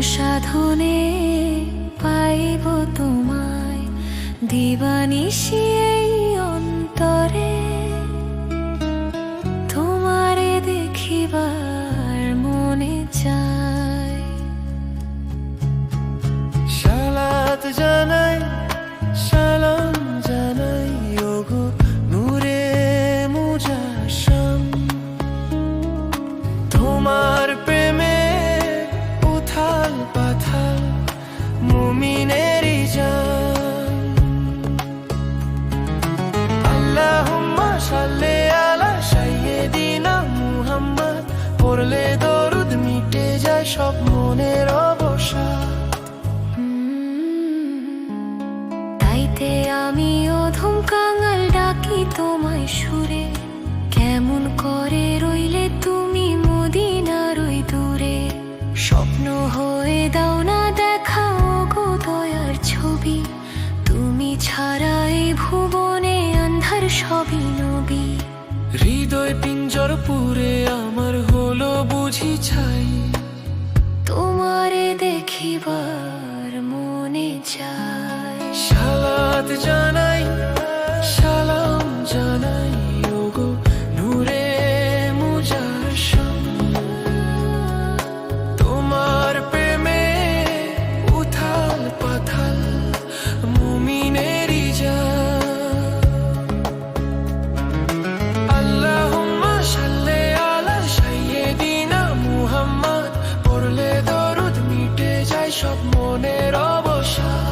সাধনে পাইব তোমায় দিবানিশি এই অন্তরে, তোমারে দেখিবার মনে চায়। সালাত জানাই, সালাম জানাই ওগো নূরে মুজাসসাম, তোমার প্রেমে উথাল পাথাল মুমিনেরই জান। আল্লাহুম্মা সাল্লি আলা সাইয়্যিদিনা মুহাম্মদ, পড়লে দরুদ মিটে যায় সব মনের অবসাদ। তাইতে আমি অধম কাঙাল ডাকি তোমায় সুরে, কেমন করে রইলে তুমি মদিনার ওই দূরে। স্বপ্ন হয়ে দাও না দেখা গো দয়ার ছবি, তুমি ছাড়া এই ভুবনে আন্ধার সবই নবী। হৃদয় পিঞ্জর পুরে আমার হলো বুঝি ছাই, তোমারে দেখিবার মনে চায়। সালাত জানাই, সালাম জানাই ওগো নূরে মুজাসসাম, তোমার প্রেমে উথাল পাথাল মুমিনেরই জান। আল্লাহুম্মা সাল্লি আলা সাইয়্যিদিনা মুহাম্মদ, পড়লে দরুদ মিটে যায় সব মনের অবসাদ।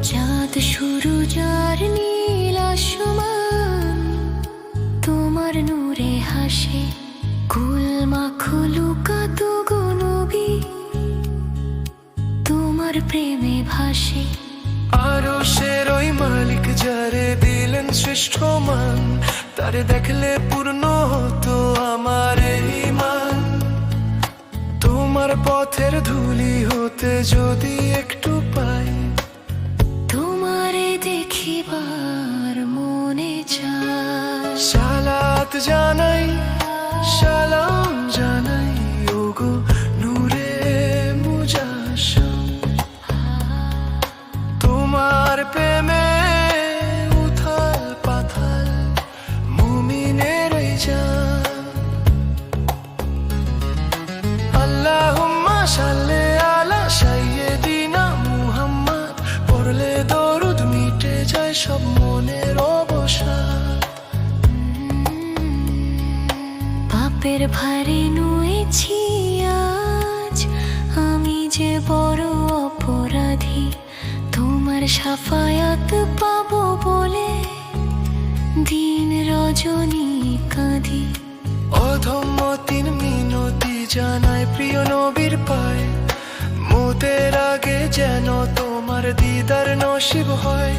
চাঁদ শুরু যার নীল আসমান, তোমার নূরে হাসে কুল মাখলুকা তো গো নবী, তোমার প্রেমে ভাসে। আরশের ওই মালিক যারে দিলেন শ্রেষ্ঠ মান, তারে দেখলে পূর্ণ হতো আমার ঈমান। তোমার পথের ধুলি হতে যদি একটু পাই, তোমারে দেখিবার মনে চায়। সালাত জানাই, সালাম জানাই ওগো নূরে মুজাসসাম, তোমার প্রেমে উথাল পাথাল মুমিনেরই জান। আল্লাহুম্মা সাল্লি আলা সাইয়্যিদিনা মুহাম্মদ, পড়লে দরুদ মিটে যায় সব মনের অবসাদ। পাপের ভারে নুয়েছি আজ আমি যে বড় অপরাধী, তোমার শাফায়াত পাবো বলে দিন রজনী কাঁদি। অধম্মতিন মিনতি জানায় প্রিয় নবীর পায়, মতের আগে যেন তোমার দিদার নসিব হয়।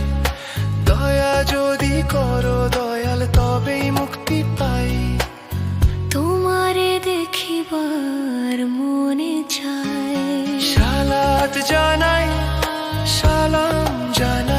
দয়া যদি করো দয়াল তবেই মুক্তি পাই, তোমারে দেখিবার মনে চায়। সালাত জানাই, সালাম জানাই